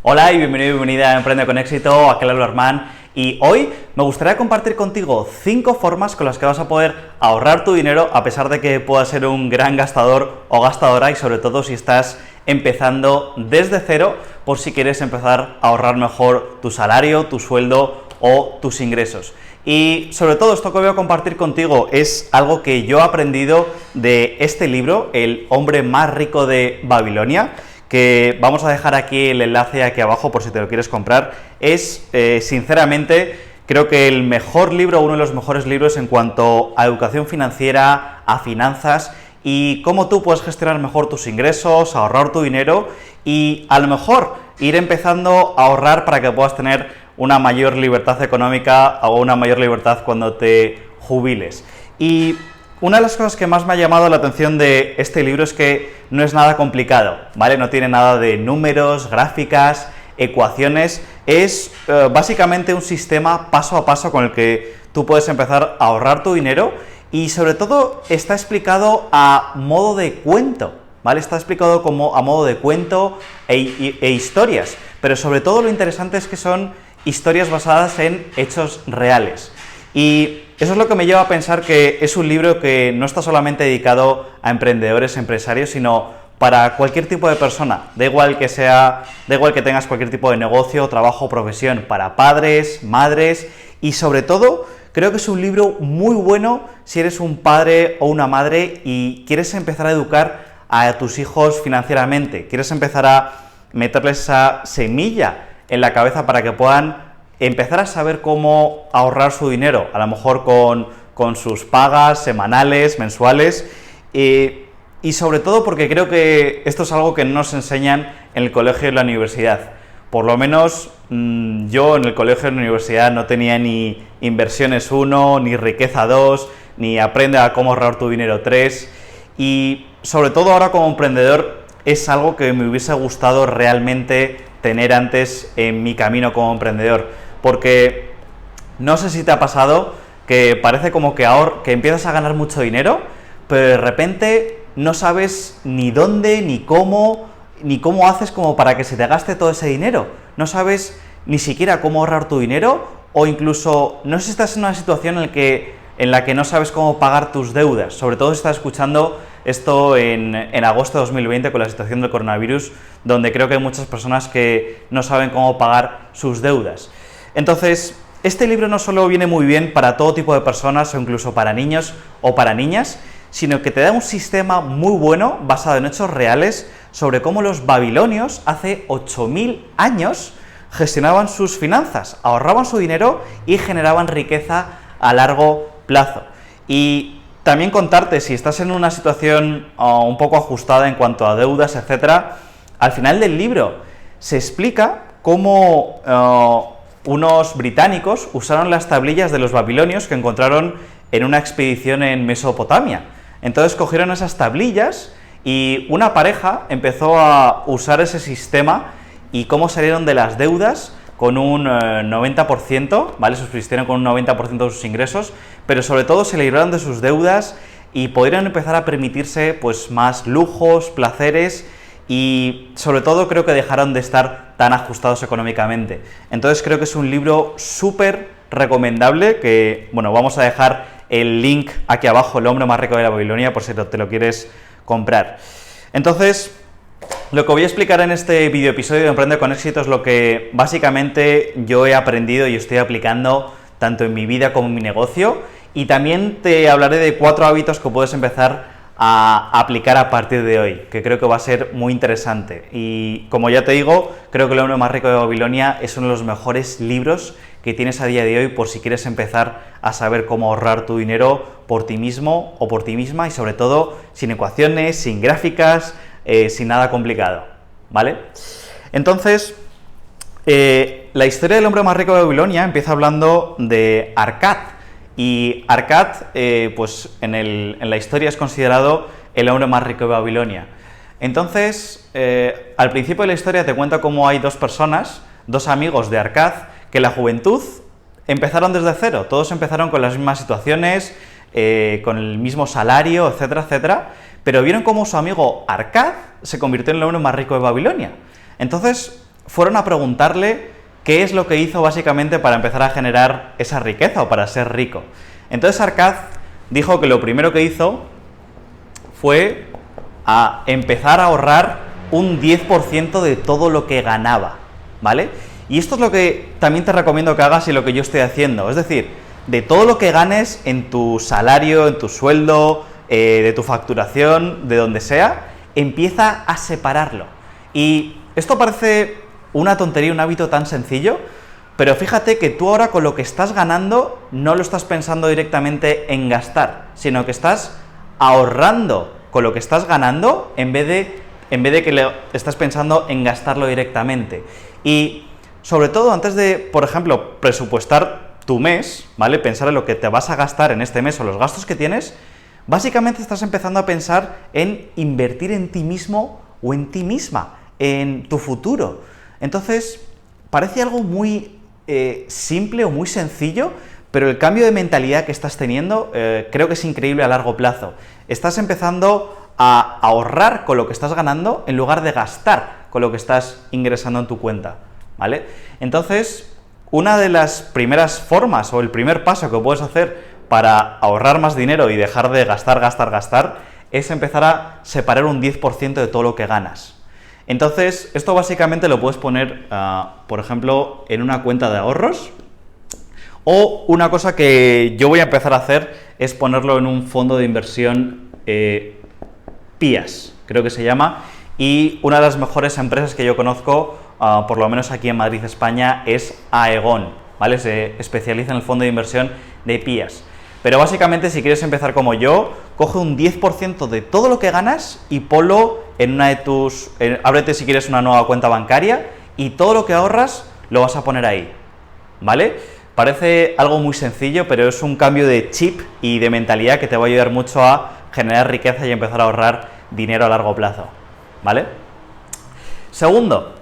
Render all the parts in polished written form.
Hola y bienvenido y bienvenida a Emprende con Éxito, aquí Álvaro Armán, y hoy me gustaría compartir contigo 5 formas con las que vas a poder ahorrar tu dinero a pesar de que puedas ser un gran gastador o gastadora, y sobre todo si estás empezando desde cero, por si quieres empezar a ahorrar mejor tu salario, tu sueldo o tus ingresos. Y sobre todo esto que voy a compartir contigo es algo que yo he aprendido de este libro, El hombre más rico de Babilonia, que vamos a dejar aquí el enlace aquí abajo por si te lo quieres comprar. Es, sinceramente, creo que el mejor libro, uno de los mejores libros en cuanto a educación financiera, a finanzas y cómo tú puedes gestionar mejor tus ingresos, ahorrar tu dinero y a lo mejor ir empezando a ahorrar para que puedas tener una mayor libertad económica o una mayor libertad cuando te jubiles. Y una de las cosas que más me ha llamado la atención de este libro es que no es nada complicado, ¿vale? No tiene nada de números, gráficas, ecuaciones, es básicamente un sistema paso a paso con el que tú puedes empezar a ahorrar tu dinero y sobre todo está explicado a modo de cuento, ¿vale? Está explicado como a modo de cuento e historias, pero sobre todo lo interesante es que son historias basadas en hechos reales. Y eso es lo que me lleva a pensar que es un libro que no está solamente dedicado a emprendedores, empresarios, sino para cualquier tipo de persona. Da igual que tengas cualquier tipo de negocio, trabajo, profesión, para padres, madres y sobre todo creo que es un libro muy bueno si eres un padre o una madre y quieres empezar a educar a tus hijos financieramente, quieres empezar a meterles esa semilla en la cabeza para que puedan empezar a saber cómo ahorrar su dinero, a lo mejor con sus pagas semanales, mensuales, y sobre todo porque creo que esto es algo que no nos enseñan en el colegio y en la universidad. Por lo menos yo en el colegio y en la universidad no tenía ni inversiones 1, ni riqueza 2, ni aprende a cómo ahorrar tu dinero 3, y sobre todo ahora como emprendedor es algo que me hubiese gustado realmente tener antes en mi camino como emprendedor, porque no sé si te ha pasado que parece como que empiezas a ganar mucho dinero, pero de repente no sabes ni dónde, ni cómo haces como para que se te gaste todo ese dinero, no sabes ni siquiera cómo ahorrar tu dinero, o incluso no sé si estás en una situación en la que no sabes cómo pagar tus deudas, sobre todo si estás escuchando esto en agosto de 2020 con la situación del coronavirus, donde creo que hay muchas personas que no saben cómo pagar sus deudas. Entonces, este libro no solo viene muy bien para todo tipo de personas o incluso para niños o para niñas, sino que te da un sistema muy bueno basado en hechos reales sobre cómo los babilonios hace 8000 años gestionaban sus finanzas, ahorraban su dinero y generaban riqueza a largo plazo. Y también contarte, si estás en una situación un poco ajustada en cuanto a deudas, etcétera, al final del libro se explica cómo unos británicos usaron las tablillas de los babilonios que encontraron en una expedición en Mesopotamia. Entonces cogieron esas tablillas y una pareja empezó a usar ese sistema y cómo salieron de las deudas con un 90%, ¿vale? Subsistieron con un 90% de sus ingresos, pero sobre todo se libraron de sus deudas y pudieron empezar a permitirse pues más lujos, placeres y sobre todo creo que dejaron de estar tan ajustados económicamente. Entonces creo que es un libro súper recomendable que, bueno, vamos a dejar el link aquí abajo, El hombre más rico de la Babilonia, por si te lo quieres comprar. Entonces, lo que voy a explicar en este video episodio de Emprende con Éxito es lo que básicamente yo he aprendido y estoy aplicando tanto en mi vida como en mi negocio, y también te hablaré de 4 hábitos que puedes empezar a aplicar a partir de hoy, que creo que va a ser muy interesante. Y como ya te digo, creo que El hombre más rico de Babilonia es uno de los mejores libros que tienes a día de hoy por si quieres empezar a saber cómo ahorrar tu dinero por ti mismo o por ti misma, y sobre todo sin ecuaciones, sin gráficas, sin nada complicado, ¿vale? Entonces, la historia del hombre más rico de Babilonia empieza hablando de Arkad, y Arkad, pues en la historia es considerado el hombre más rico de Babilonia. Entonces, al principio de la historia te cuenta cómo hay 2 personas, 2 amigos de Arkad, que en la juventud empezaron desde cero, todos empezaron con las mismas situaciones, con el mismo salario, etcétera, etcétera, pero vieron cómo su amigo Arkad se convirtió en el hombre más rico de Babilonia. Entonces fueron a preguntarle qué es lo que hizo básicamente para empezar a generar esa riqueza o para ser rico. Entonces Arcaz dijo que lo primero que hizo fue a empezar a ahorrar un 10% de todo lo que ganaba, ¿vale? Y esto es lo que también te recomiendo que hagas y lo que yo estoy haciendo. Es decir, de todo lo que ganes en tu salario, en tu sueldo, de tu facturación, de donde sea, empieza a separarlo. Y esto parece una tontería, un hábito tan sencillo, pero fíjate que tú ahora con lo que estás ganando no lo estás pensando directamente en gastar, sino que estás ahorrando con lo que estás ganando en vez de que estás pensando en gastarlo directamente. Y sobre todo antes de, por ejemplo, presupuestar tu mes, ¿vale? Pensar en lo que te vas a gastar en este mes o los gastos que tienes, básicamente estás empezando a pensar en invertir en ti mismo o en ti misma, en tu futuro. Entonces, parece algo muy simple o muy sencillo, pero el cambio de mentalidad que estás teniendo creo que es increíble a largo plazo. Estás empezando a ahorrar con lo que estás ganando en lugar de gastar con lo que estás ingresando en tu cuenta, ¿vale? Entonces, una de las primeras formas o el primer paso que puedes hacer para ahorrar más dinero y dejar de gastar, es empezar a separar un 10% de todo lo que ganas. Entonces, esto básicamente lo puedes poner, por ejemplo, en una cuenta de ahorros, o una cosa que yo voy a empezar a hacer es ponerlo en un fondo de inversión PIAS, creo que se llama, y una de las mejores empresas que yo conozco, por lo menos aquí en Madrid, España, es Aegon, ¿vale? Se especializa en el fondo de inversión de PIAS. Pero básicamente, si quieres empezar como yo, coge un 10% de todo lo que ganas y ponlo en una de tus... ábrete si quieres una nueva cuenta bancaria y todo lo que ahorras lo vas a poner ahí, ¿vale? Parece algo muy sencillo, pero es un cambio de chip y de mentalidad que te va a ayudar mucho a generar riqueza y empezar a ahorrar dinero a largo plazo, ¿vale? Segundo,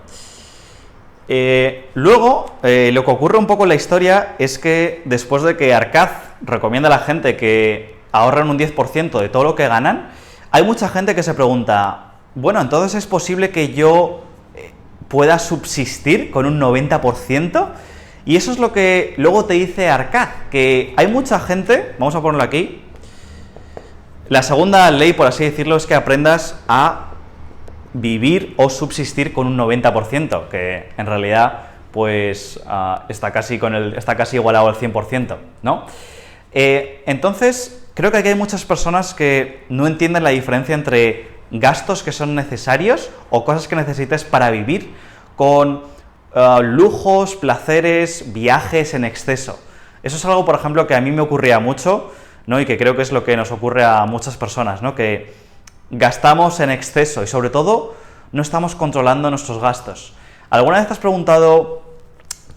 luego, lo que ocurre un poco en la historia es que después de que Arcaz recomienda a la gente que ahorren un 10% de todo lo que ganan, hay mucha gente que se pregunta, bueno, entonces ¿es posible que yo pueda subsistir con un 90%? Y eso es lo que luego te dice Arcaz, que hay mucha gente, vamos a ponerlo aquí, la segunda ley, por así decirlo, es que aprendas a vivir o subsistir con un 90%, que en realidad pues está casi igualado al 100%, ¿no? Entonces, creo que aquí hay muchas personas que no entienden la diferencia entre gastos que son necesarios o cosas que necesites para vivir con lujos, placeres, viajes en exceso. Eso es algo, por ejemplo, que a mí me ocurría mucho, ¿no? Y que creo que es lo que nos ocurre a muchas personas, ¿no? Que gastamos en exceso y, sobre todo, no estamos controlando nuestros gastos. ¿Alguna vez te has preguntado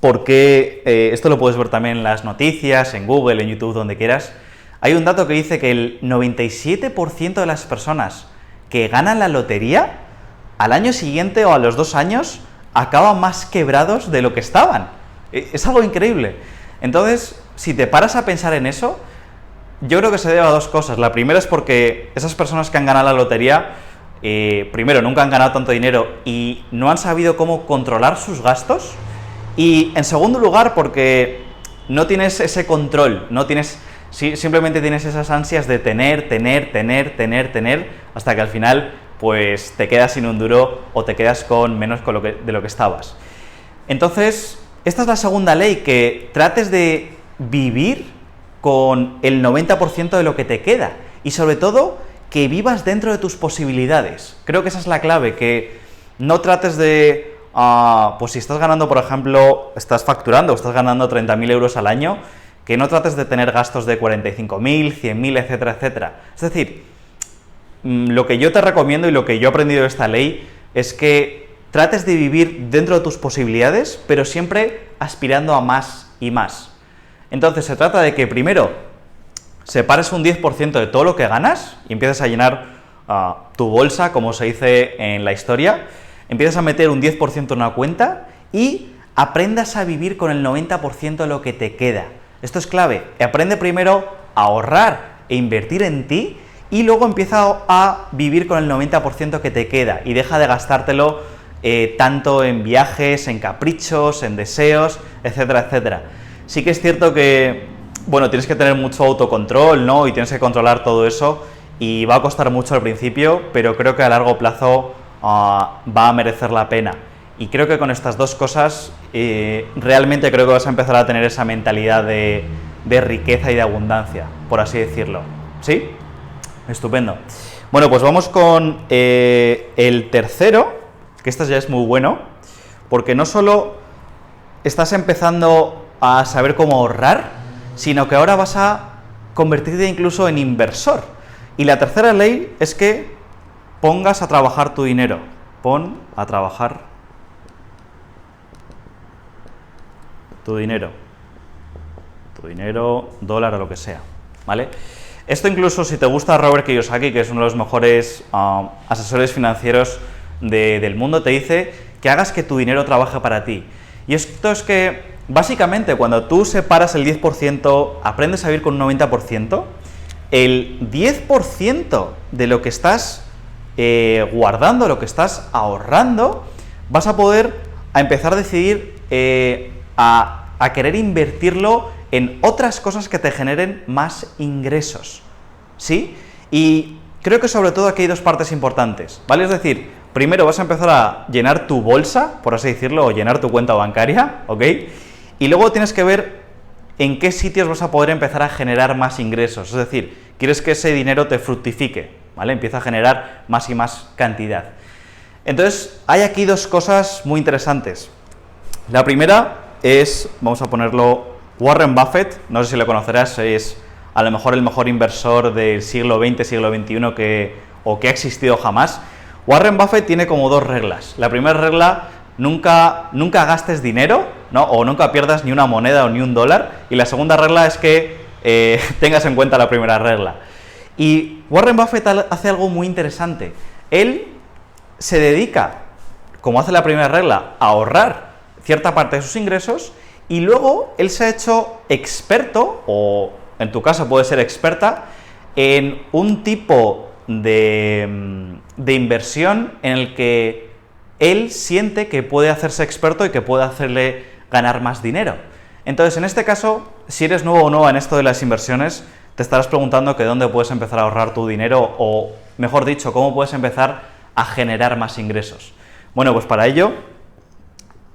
por qué? Esto lo puedes ver también en las noticias, en Google, en YouTube, donde quieras. Hay un dato que dice que el 97% de las personas que ganan la lotería, al año siguiente o a los 2 años, acaban más quebrados de lo que estaban. Es algo increíble. Entonces, si te paras a pensar en eso, yo creo que se debe a 2 cosas. La primera es porque esas personas que han ganado la lotería, primero, nunca han ganado tanto dinero y no han sabido cómo controlar sus gastos. Y, en segundo lugar, porque no tienes ese control, simplemente tienes esas ansias de tener, hasta que al final, pues, te quedas sin un duro o te quedas con menos de lo que estabas. Entonces, esta es la segunda ley, que trates de vivir con el 90% de lo que te queda y, sobre todo, que vivas dentro de tus posibilidades. Creo que esa es la clave, que no trates de... pues si estás ganando, por ejemplo, estás facturando, estás ganando 30.000 euros al año, que no trates de tener gastos de 45.000, 100.000, etcétera, etcétera. Es decir, lo que yo te recomiendo y lo que yo he aprendido de esta ley es que trates de vivir dentro de tus posibilidades, pero siempre aspirando a más y más. Entonces, se trata de que primero separes un 10% de todo lo que ganas y empieces a llenar tu bolsa, como se dice en la historia, empiezas a meter un 10% en una cuenta y aprendas a vivir con el 90% de lo que te queda. Esto es clave. Aprende primero a ahorrar e invertir en ti y luego empieza a vivir con el 90% que te queda y deja de gastártelo tanto en viajes, en caprichos, en deseos, etcétera, etcétera. Sí que es cierto que, bueno, tienes que tener mucho autocontrol, ¿no? Y tienes que controlar todo eso, y va a costar mucho al principio, pero creo que a largo plazo va a merecer la pena. Y creo que con estas dos cosas, realmente creo que vas a empezar a tener esa mentalidad de riqueza y de abundancia, por así decirlo. ¿Sí? Estupendo. Bueno, pues vamos con el tercero, que este ya es muy bueno, porque no solo estás empezando a saber cómo ahorrar, sino que ahora vas a convertirte incluso en inversor. Y la tercera ley es que pongas a trabajar tu dinero. Pon a trabajar tu dinero, dólar o lo que sea, ¿vale? Esto incluso si te gusta Robert Kiyosaki, que es uno de los mejores asesores financieros del mundo, te dice que hagas que tu dinero trabaje para ti. Y esto es que, básicamente, cuando tú separas el 10%, aprendes a vivir con un 90%, el 10% de lo que estás guardando, lo que estás ahorrando, vas a poder empezar a decidir a querer invertirlo en otras cosas que te generen más ingresos, ¿sí? Y creo que sobre todo aquí hay dos partes importantes, ¿vale? Es decir, primero vas a empezar a llenar tu bolsa, por así decirlo, o llenar tu cuenta bancaria, ¿ok? Y luego tienes que ver en qué sitios vas a poder empezar a generar más ingresos, es decir, quieres que ese dinero te fructifique, ¿vale? Empieza a generar más y más cantidad. Entonces, hay aquí dos cosas muy interesantes. La primera es, vamos a ponerlo, Warren Buffett, no sé si lo conocerás, es a lo mejor el mejor inversor del siglo XX, siglo XXI que ha existido jamás. Warren Buffett tiene como dos reglas. La primera regla, nunca gastes dinero, ¿no? O nunca pierdas ni una moneda o ni un dólar. Y la segunda regla es que tengas en cuenta la primera regla. Y Warren Buffett hace algo muy interesante. Él se dedica, como hace la primera regla, a ahorrar cierta parte de sus ingresos, y luego él se ha hecho experto, o en tu caso puede ser experta, en un tipo de inversión en el que él siente que puede hacerse experto y que puede hacerle ganar más dinero. Entonces, en este caso, si eres nuevo o nueva en esto de las inversiones, te estarás preguntando que dónde puedes empezar a ahorrar tu dinero, o mejor dicho, cómo puedes empezar a generar más ingresos. Bueno, pues para ello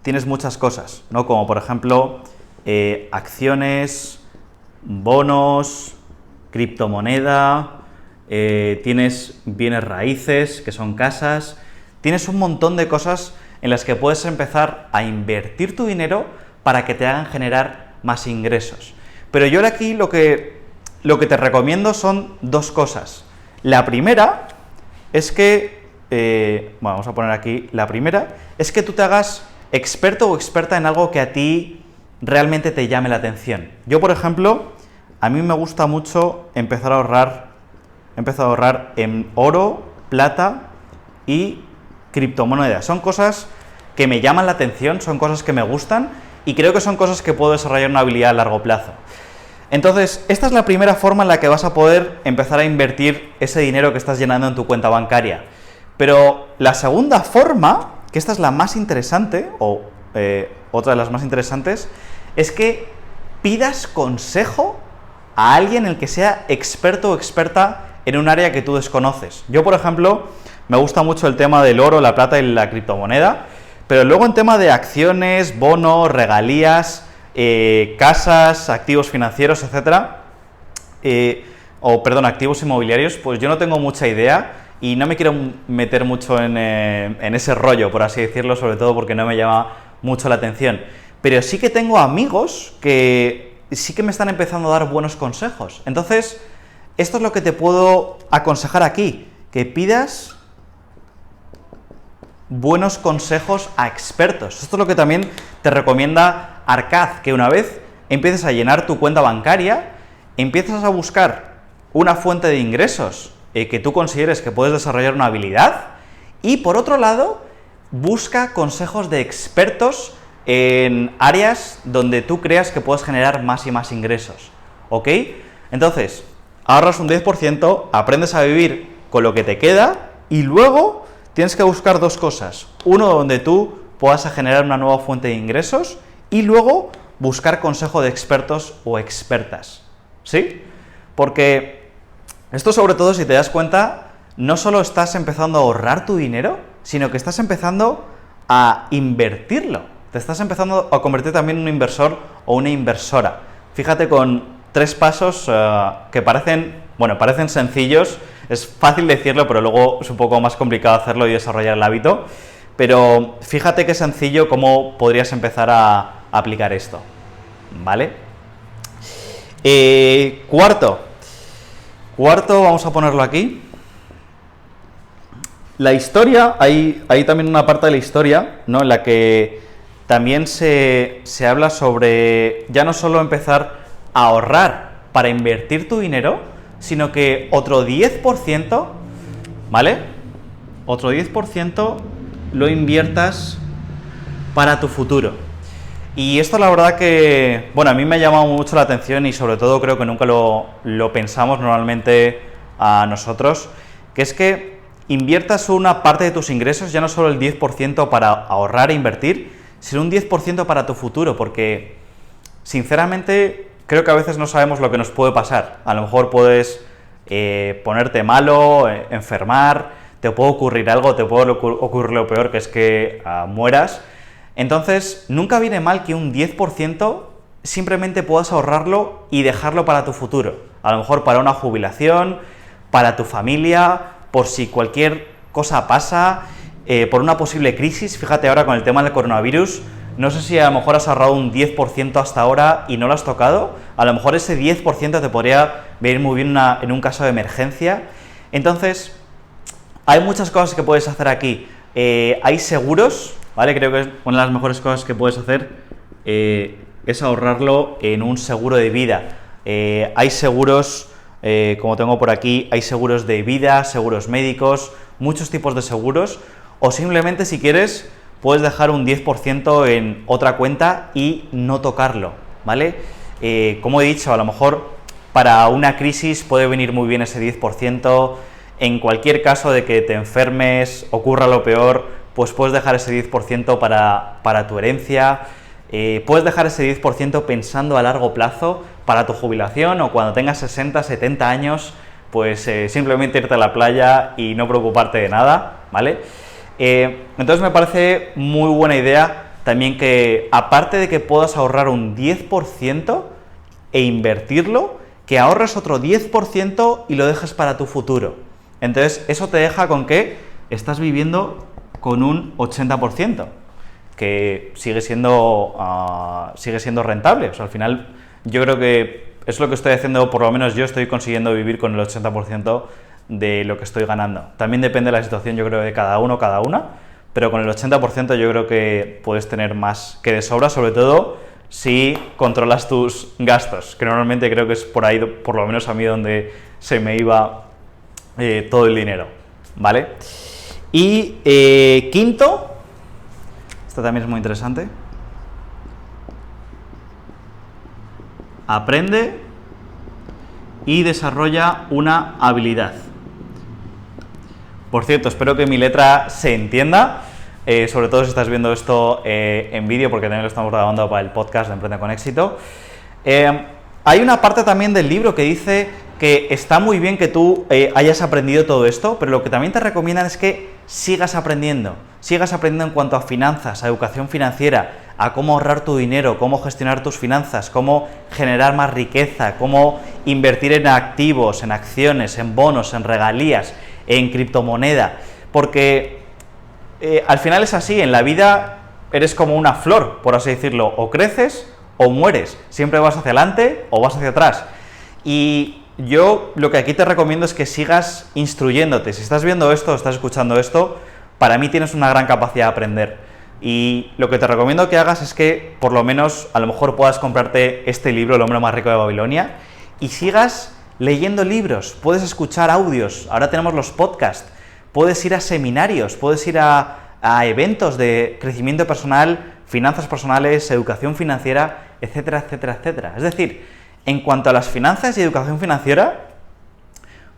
tienes muchas cosas, ¿no? Como por ejemplo, acciones, bonos, criptomoneda, tienes bienes raíces, que son casas, tienes un montón de cosas en las que puedes empezar a invertir tu dinero para que te hagan generar más ingresos. Pero yo aquí lo que te recomiendo son dos cosas. La primera es que, bueno, vamos a poner aquí, la primera es que tú te hagas experto o experta en algo que a ti realmente te llame la atención. Yo, por ejemplo, a mí me gusta mucho empezar a ahorrar en oro, plata y criptomonedas. Son cosas que me llaman la atención, son cosas que me gustan y creo que son cosas que puedo desarrollar una habilidad a largo plazo. Entonces, esta es la primera forma en la que vas a poder empezar a invertir ese dinero que estás llenando en tu cuenta bancaria. Pero la segunda forma, que esta es la más interesante, o otra de las más interesantes, es que pidas consejo a alguien en el que sea experto o experta en un área que tú desconoces. Yo, por ejemplo, me gusta mucho el tema del oro, la plata y la criptomoneda, pero luego en tema de acciones, bonos, regalías, casas, activos financieros, etcétera, activos inmobiliarios, pues yo no tengo mucha idea y no me quiero meter mucho en ese rollo, por así decirlo, sobre todo porque no me llama mucho la atención. Pero sí que tengo amigos que sí que me están empezando a dar buenos consejos. Entonces, esto es lo que te puedo aconsejar aquí, que pidas buenos consejos a expertos. Esto es lo que también te recomienda Arcad, que una vez empieces a llenar tu cuenta bancaria, empiezas a buscar una fuente de ingresos que tú consideres que puedes desarrollar una habilidad, y por otro lado, busca consejos de expertos en áreas donde tú creas que puedes generar más y más ingresos, ¿ok? Entonces, ahorras un 10%, aprendes a vivir con lo que te queda y luego tienes que buscar dos cosas. Uno, donde tú puedas generar una nueva fuente de ingresos y luego buscar consejo de expertos o expertas, ¿sí? Porque esto, sobre todo, si te das cuenta, no solo estás empezando a ahorrar tu dinero, sino que estás empezando a invertirlo. Te estás empezando a convertir también en un inversor o una inversora. Fíjate con 3 pasos que parecen sencillos. Es fácil decirlo, pero luego es un poco más complicado hacerlo y desarrollar el hábito. Pero fíjate qué sencillo cómo podrías empezar a aplicar esto, ¿vale? Cuarto, vamos a ponerlo aquí. La historia, hay también una parte de la historia, ¿no?, en la que también se habla sobre ya no solo empezar a ahorrar para invertir tu dinero, sino que otro 10%, ¿vale? Otro 10% lo inviertas para tu futuro. Y esto, la verdad que, bueno, a mí me ha llamado mucho la atención y sobre todo creo que nunca lo pensamos normalmente a nosotros, que es que inviertas una parte de tus ingresos, ya no solo el 10% para ahorrar e invertir, sino un 10% para tu futuro, porque sinceramente creo que a veces no sabemos lo que nos puede pasar. A lo mejor puedes ponerte malo, enfermar, te puede ocurrir algo, te puede ocurrir lo peor, que es que mueras. Entonces, nunca viene mal que un 10% simplemente puedas ahorrarlo y dejarlo para tu futuro. A lo mejor para una jubilación, para tu familia, por si cualquier cosa pasa, por una posible crisis. Fíjate ahora con el tema del coronavirus, no sé si a lo mejor has ahorrado un 10% hasta ahora y no lo has tocado. A lo mejor ese 10% te podría venir muy bien en un caso de emergencia. Entonces, hay muchas cosas que puedes hacer aquí. Hay seguros, ¿vale? Creo que una de las mejores cosas que puedes hacer es ahorrarlo en un seguro de vida. Hay seguros, como tengo por aquí, hay seguros de vida, seguros médicos, muchos tipos de seguros, o simplemente, si quieres, puedes dejar un 10% en otra cuenta y no tocarlo, ¿vale? Como he dicho, a lo mejor para una crisis puede venir muy bien ese 10%, en cualquier caso de que te enfermes, ocurra lo peor, pues puedes dejar ese 10% para tu herencia, puedes dejar ese 10% pensando a largo plazo para tu jubilación, o cuando tengas 60, 70 años, pues simplemente irte a la playa y no preocuparte de nada, ¿vale? Entonces me parece muy buena idea también que, aparte de que puedas ahorrar un 10% e invertirlo, que ahorres otro 10% y lo dejes para tu futuro. Entonces eso te deja con que estás viviendo con un 80%, que sigue siendo rentable. O sea, al final yo creo que es lo que estoy haciendo, por lo menos yo estoy consiguiendo vivir con el 80% de lo que estoy ganando. También depende de la situación, yo creo, de cada uno, cada una, pero con el 80% yo creo que puedes tener más que de sobra, sobre todo si controlas tus gastos, que normalmente creo que es por ahí, por lo menos a mí, donde se me iba todo el dinero, ¿vale? Y quinto, esto también es muy interesante, aprende y desarrolla una habilidad. Por cierto, espero que mi letra se entienda, sobre todo si estás viendo esto en vídeo, porque también lo estamos grabando para el podcast de Emprende con Éxito. Hay una parte también del libro que dice que está muy bien que tú hayas aprendido todo esto, pero lo que también te recomiendan es que sigas aprendiendo en cuanto a finanzas, a educación financiera, a cómo ahorrar tu dinero, cómo gestionar tus finanzas, cómo generar más riqueza, cómo invertir en activos, en acciones, en bonos, en regalías, en criptomoneda, porque al final es así, en la vida eres como una flor, por así decirlo, o creces o mueres, siempre vas hacia adelante o vas hacia atrás. Y yo lo que aquí te recomiendo es que sigas instruyéndote. Si estás viendo esto, estás escuchando esto, para mí tienes una gran capacidad de aprender. Y lo que te recomiendo que hagas es que, por lo menos, a lo mejor puedas comprarte este libro, El hombre más rico de Babilonia, y sigas leyendo libros, puedes escuchar audios, ahora tenemos los podcasts, puedes ir a seminarios, puedes ir a eventos de crecimiento personal, finanzas personales, educación financiera, etcétera, etcétera, etcétera. Es decir, en cuanto a las finanzas y educación financiera,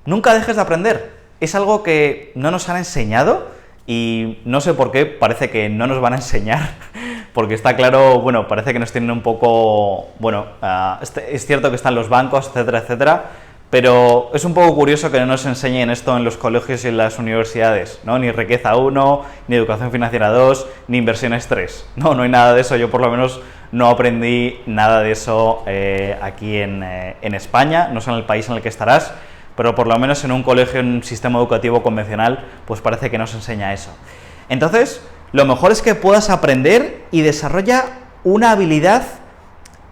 nunca dejes de aprender. Es algo que no nos han enseñado y no sé por qué, parece que no nos van a enseñar, porque está claro, bueno, parece que nos tienen un poco, bueno, es cierto que están los bancos, etcétera, etcétera, pero es un poco curioso que no nos enseñen esto en los colegios y en las universidades, ¿no? Ni riqueza 1, ni educación financiera 2, ni inversiones 3. No hay nada de eso, yo por lo menos no aprendí nada de eso aquí en España, no sé en el país en el que estarás, pero por lo menos en un colegio, en un sistema educativo convencional, pues parece que nos enseña eso. Entonces, lo mejor es que puedas aprender y desarrolla una habilidad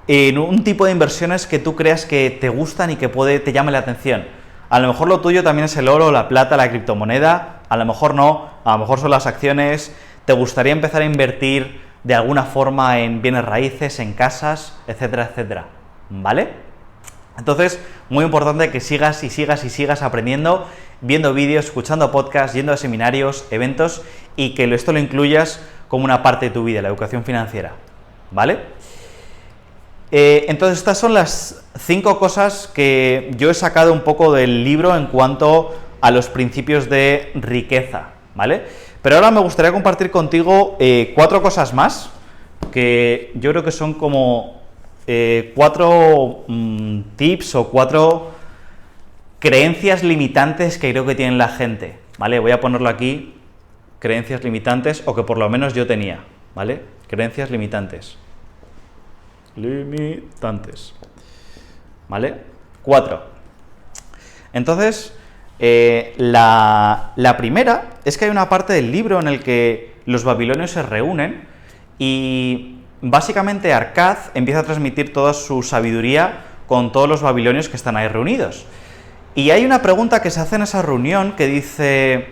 en un tipo de inversiones que tú creas que te gustan y que te llame la atención. A lo mejor lo tuyo también es el oro, la plata, la criptomoneda, a lo mejor no, a lo mejor son las acciones, te gustaría empezar a invertir de alguna forma en bienes raíces, en casas, etcétera, etcétera, ¿vale? Entonces, muy importante que sigas y sigas y sigas aprendiendo, viendo vídeos, escuchando podcasts, yendo a seminarios, eventos y que esto lo incluyas como una parte de tu vida, la educación financiera, ¿vale? Entonces, estas son las 5 cosas que yo he sacado un poco del libro en cuanto a los principios de riqueza, ¿vale? Pero ahora me gustaría compartir contigo 4 cosas más, que yo creo que son como 4 tips o 4 creencias limitantes que creo que tiene la gente, ¿vale? Voy a ponerlo aquí, creencias limitantes, o que por lo menos yo tenía, ¿vale? Creencias limitantes. ¿Vale? 4. Entonces, la primera es que hay una parte del libro en el que los babilonios se reúnen y básicamente Arkad empieza a transmitir toda su sabiduría con todos los babilonios que están ahí reunidos. Y hay una pregunta que se hace en esa reunión que dice: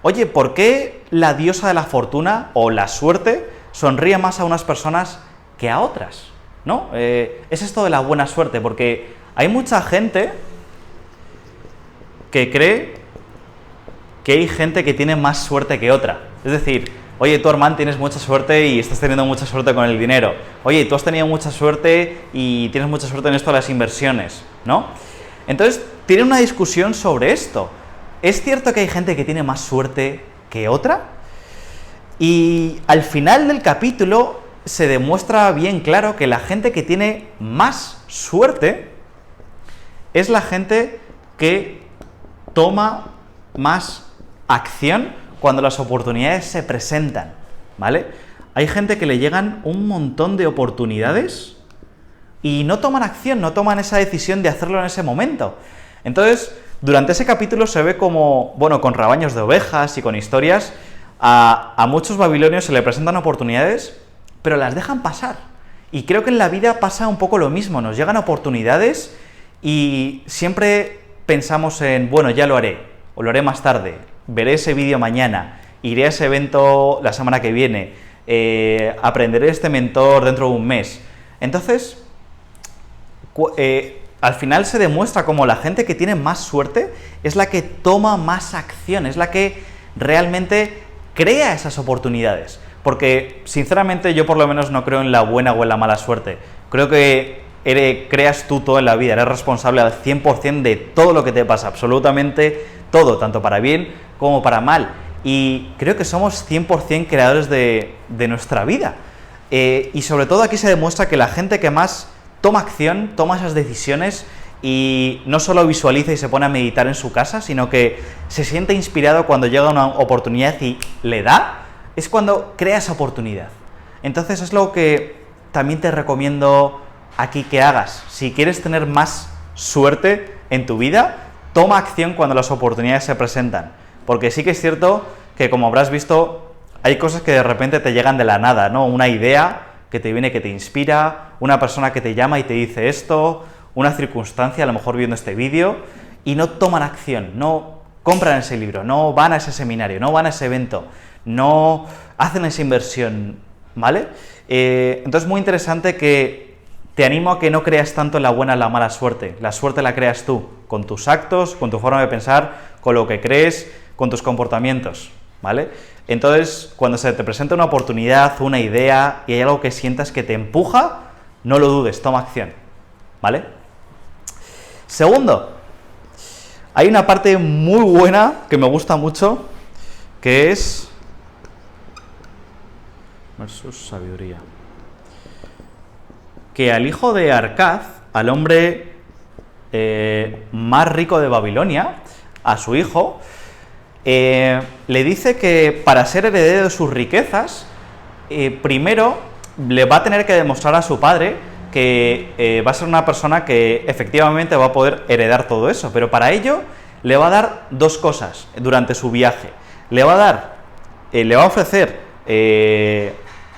oye, ¿por qué la diosa de la fortuna o la suerte sonríe más a unas personas que a otras? ¿No? Es esto de la buena suerte, porque hay mucha gente que cree que hay gente que tiene más suerte que otra. Es decir, oye, tú, Armand, tienes mucha suerte y estás teniendo mucha suerte con el dinero. Oye, tú has tenido mucha suerte y tienes mucha suerte en esto de las inversiones, ¿no? Entonces, tiene una discusión sobre esto. ¿Es cierto que hay gente que tiene más suerte que otra? Y al final del capítulo se demuestra bien claro que la gente que tiene más suerte es la gente que toma más acción cuando las oportunidades se presentan, ¿vale? Hay gente que le llegan un montón de oportunidades y no toman acción, no toman esa decisión de hacerlo en ese momento. Entonces, durante ese capítulo se ve como, bueno, con rebaños de ovejas y con historias, a muchos babilonios se le presentan oportunidades, pero las dejan pasar. Y creo que en la vida pasa un poco lo mismo, nos llegan oportunidades y siempre pensamos en, bueno, ya lo haré, o lo haré más tarde, veré ese vídeo mañana, iré a ese evento la semana que viene, aprenderé este mentor dentro de un mes. Entonces, al final se demuestra como la gente que tiene más suerte es la que toma más acción, es la que realmente crea esas oportunidades. Porque, sinceramente, yo por lo menos no creo en la buena o en la mala suerte. Creo que creas tú todo en la vida, eres responsable al 100% de todo lo que te pasa, absolutamente todo, tanto para bien como para mal. Y creo que somos 100% creadores de nuestra vida. Y sobre todo aquí se demuestra que la gente que más toma acción, toma esas decisiones y no solo visualiza y se pone a meditar en su casa, sino que se siente inspirado cuando llega una oportunidad y le da, es cuando crea esa oportunidad. Entonces es lo que también te recomiendo aquí que hagas. Si quieres tener más suerte en tu vida, toma acción cuando las oportunidades se presentan. Porque sí que es cierto que, como habrás visto, hay cosas que de repente te llegan de la nada, ¿no? Una idea que te viene, que te inspira, una persona que te llama y te dice esto, una circunstancia, a lo mejor viendo este vídeo, y no toman acción, no compran ese libro, no van a ese seminario, no van a ese evento, no hacen esa inversión, ¿vale? Entonces es muy interesante que te animo a que no creas tanto en la buena o la mala suerte. La suerte la creas tú, con tus actos, con tu forma de pensar, con lo que crees, con tus comportamientos, ¿vale? Entonces, cuando se te presenta una oportunidad, una idea, y hay algo que sientas que te empuja, no lo dudes, toma acción, ¿vale? Segundo, hay una parte muy buena que me gusta mucho, que es versus sabiduría. Que al hijo de Arcad, al hombre más rico de Babilonia, a su hijo, le dice que para ser heredero de sus riquezas, primero le va a tener que demostrar a su padre que va a ser una persona que efectivamente va a poder heredar todo eso, pero para ello le va a dar dos cosas durante su viaje. Le va a ofrecer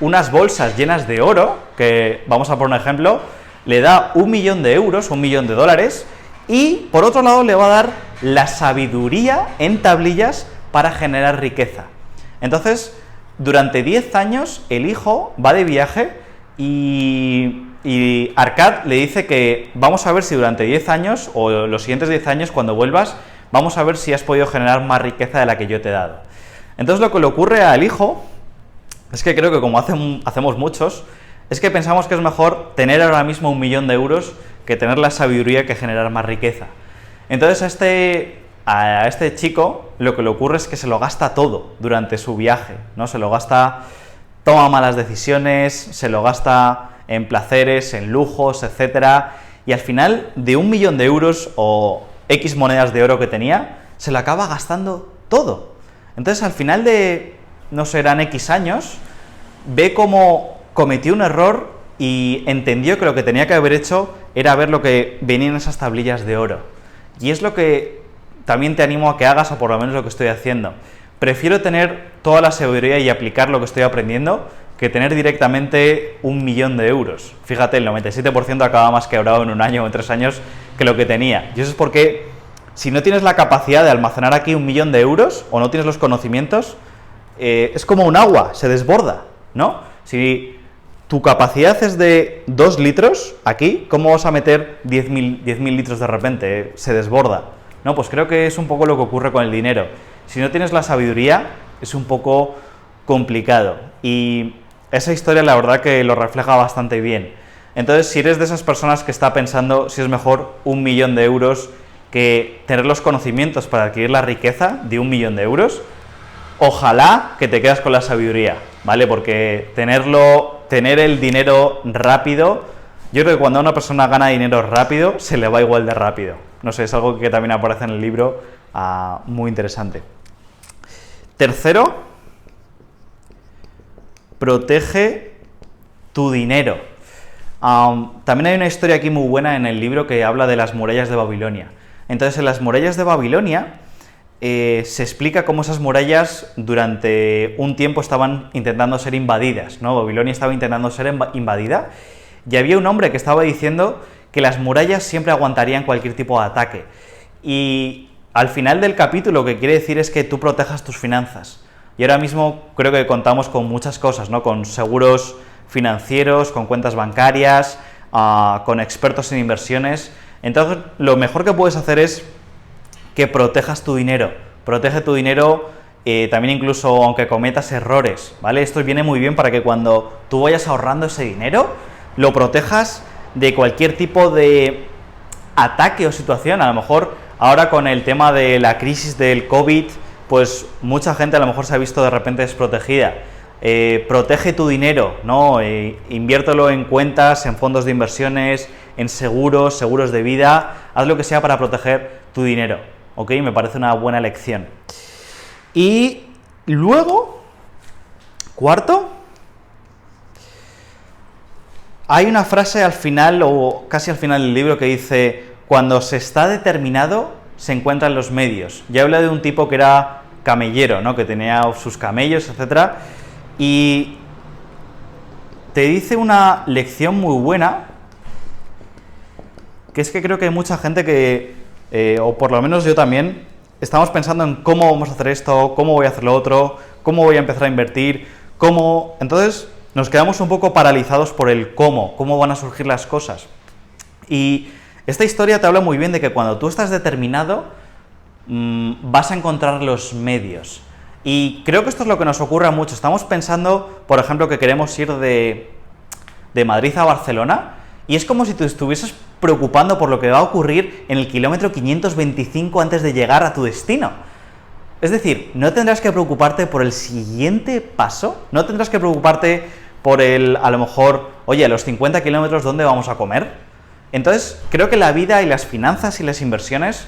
unas bolsas llenas de oro, que vamos a poner un ejemplo, le da 1.000.000 de euros, 1.000.000 de dólares, y por otro lado le va a dar la sabiduría en tablillas para generar riqueza. Entonces, durante 10 años el hijo va de viaje y Arcad le dice que vamos a ver si durante 10 años o los siguientes 10 años cuando vuelvas, vamos a ver si has podido generar más riqueza de la que yo te he dado. Entonces lo que le ocurre al hijo es que creo que como hacemos muchos, es que pensamos que es mejor tener ahora mismo 1.000.000 de euros que tener la sabiduría que generar más riqueza. Entonces a este chico lo que le ocurre es que se lo gasta todo durante su viaje, ¿no? Se lo gasta, toma malas decisiones, se lo gasta en placeres, en lujos, etcétera, y al final de 1.000.000 de euros o X monedas de oro que tenía, se lo acaba gastando todo. Entonces al final de, no sé, eran X años, ve cómo cometió un error y entendió que lo que tenía que haber hecho era ver lo que venía en esas tablillas de oro. Y es lo que también te animo a que hagas, o por lo menos lo que estoy haciendo. Prefiero tener toda la sabiduría y aplicar lo que estoy aprendiendo que tener directamente 1.000.000 de euros. Fíjate, el 97% acaba más quebrado en un año o en 3 años que lo que tenía. Y eso es porque si no tienes la capacidad de almacenar aquí 1.000.000 de euros o no tienes los conocimientos, es como un agua, se desborda, ¿no? Si tu capacidad es de 2 litros aquí, ¿cómo vas a meter 10.000 litros de repente? Se desborda, ¿no? Pues creo que es un poco lo que ocurre con el dinero. Si no tienes la sabiduría, es un poco complicado. Y esa historia la verdad que lo refleja bastante bien. Entonces, si eres de esas personas que está pensando si es mejor 1.000.000 de euros que tener los conocimientos para adquirir la riqueza de 1.000.000 de euros, ojalá que te quedas con la sabiduría, ¿vale? Porque tener el dinero rápido, yo creo que cuando una persona gana dinero rápido, se le va igual de rápido. No sé, es algo que también aparece en el libro, muy interesante. Tercero, protege tu dinero. También hay una historia aquí muy buena en el libro que habla de las murallas de Babilonia. Entonces, en las murallas de Babilonia se explica cómo esas murallas durante un tiempo estaban intentando ser invadidas, ¿no? Babilonia estaba intentando ser invadida y había un hombre que estaba diciendo que las murallas siempre aguantarían cualquier tipo de ataque. Y al final del capítulo lo que quiere decir es que tú protejas tus finanzas. Y ahora mismo creo que contamos con muchas cosas, ¿no? Con seguros financieros, con cuentas bancarias, con expertos en inversiones. Entonces, lo mejor que puedes hacer es que protejas tu dinero. Protege tu dinero también incluso aunque cometas errores, ¿vale? Esto viene muy bien para que cuando tú vayas ahorrando ese dinero, lo protejas de cualquier tipo de ataque o situación. A lo mejor ahora con el tema de la crisis del COVID, pues mucha gente a lo mejor se ha visto de repente desprotegida. Protege tu dinero, ¿no? Inviértelo en cuentas, en fondos de inversiones, en seguros de vida, haz lo que sea para proteger tu dinero, ¿ok? Me parece una buena elección. Y luego, cuarto, hay una frase al final, o casi al final del libro, que dice: cuando se está determinado, se encuentran los medios. Ya habla de un tipo que era camellero, ¿no? Que tenía sus camellos, etcétera, y te dice una lección muy buena, que es que creo que hay mucha gente que, o por lo menos yo también, estamos pensando en cómo vamos a hacer esto, cómo voy a hacer lo otro, cómo voy a empezar a invertir, cómo... Entonces nos quedamos un poco paralizados por el cómo van a surgir las cosas. Y esta historia te habla muy bien de que cuando tú estás determinado, vas a encontrar los medios. Y creo que esto es lo que nos ocurre a muchos. Estamos pensando, por ejemplo, que queremos ir de Madrid a Barcelona, y es como si te estuvieses preocupando por lo que va a ocurrir en el kilómetro 525 antes de llegar a tu destino. Es decir, no tendrás que preocuparte por el siguiente paso, no tendrás que preocuparte por a lo mejor, oye, a los 50 kilómetros, ¿dónde vamos a comer? Entonces, creo que la vida y las finanzas y las inversiones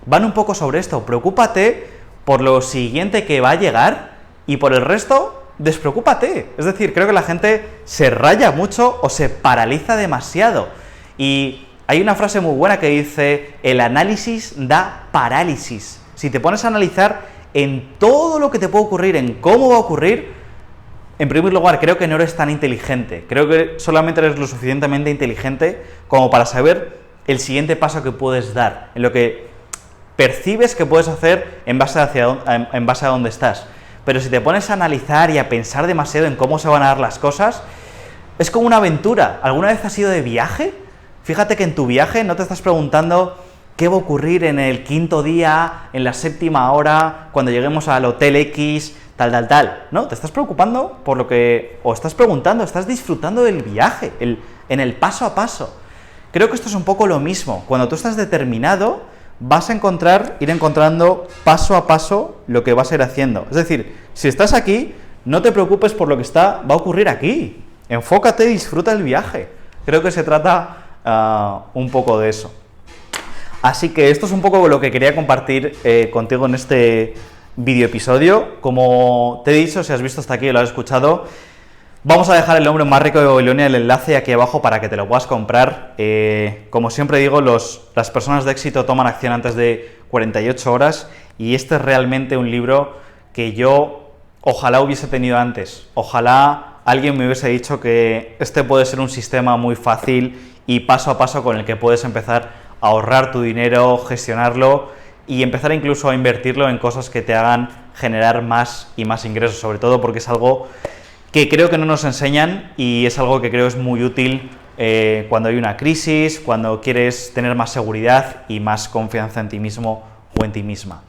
van un poco sobre esto. Preocúpate por lo siguiente que va a llegar y por el resto, despreocúpate. Es decir, creo que la gente se raya mucho o se paraliza demasiado. Y hay una frase muy buena que dice, el análisis da parálisis. Si te pones a analizar en todo lo que te puede ocurrir, en cómo va a ocurrir, en primer lugar, creo que no eres tan inteligente. Creo que solamente eres lo suficientemente inteligente como para saber el siguiente paso que puedes dar, en lo que percibes que puedes hacer en base a dónde estás. Pero si te pones a analizar y a pensar demasiado en cómo se van a dar las cosas, es como una aventura. ¿Alguna vez has ido de viaje? Fíjate que en tu viaje no te estás preguntando qué va a ocurrir en el 5.º día, en la 7ª hora, cuando lleguemos al hotel X, tal. No, te estás preocupando por lo que... o estás preguntando, estás disfrutando del viaje, en el paso a paso. Creo que esto es un poco lo mismo. Cuando tú estás determinado, vas a ir encontrando paso a paso lo que vas a ir haciendo. Es decir, si estás aquí, no te preocupes por lo que va a ocurrir aquí. Enfócate y disfruta el viaje. Creo que se trata un poco de eso. Así que esto es un poco lo que quería compartir contigo en este video episodio. Como te he dicho, si has visto hasta aquí y lo has escuchado, vamos a dejar el hombre más rico de Babilonia, el enlace aquí abajo para que te lo puedas comprar. Como siempre digo, las personas de éxito toman acción antes de 48 horas y este es realmente un libro que yo ojalá hubiese tenido antes. Ojalá alguien me hubiese dicho que este puede ser un sistema muy fácil y paso a paso con el que puedes empezar a ahorrar tu dinero, gestionarlo y empezar incluso a invertirlo en cosas que te hagan generar más y más ingresos, sobre todo porque es algo que creo que no nos enseñan y es algo que creo es muy útil cuando hay una crisis, cuando quieres tener más seguridad y más confianza en ti mismo o en ti misma.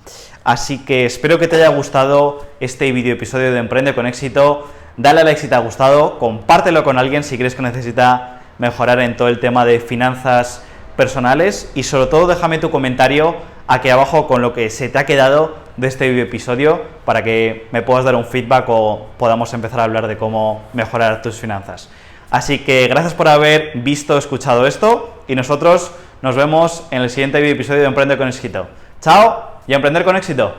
Así que espero que te haya gustado este video episodio de Emprende con Éxito. Dale a like si te ha gustado, compártelo con alguien si crees que necesita mejorar en todo el tema de finanzas personales y sobre todo déjame tu comentario aquí abajo con lo que se te ha quedado de este video episodio para que me puedas dar un feedback o podamos empezar a hablar de cómo mejorar tus finanzas. Así que gracias por haber visto, escuchado esto y nosotros nos vemos en el siguiente video episodio de Emprende con Éxito. ¡Chao! Y a emprender con éxito.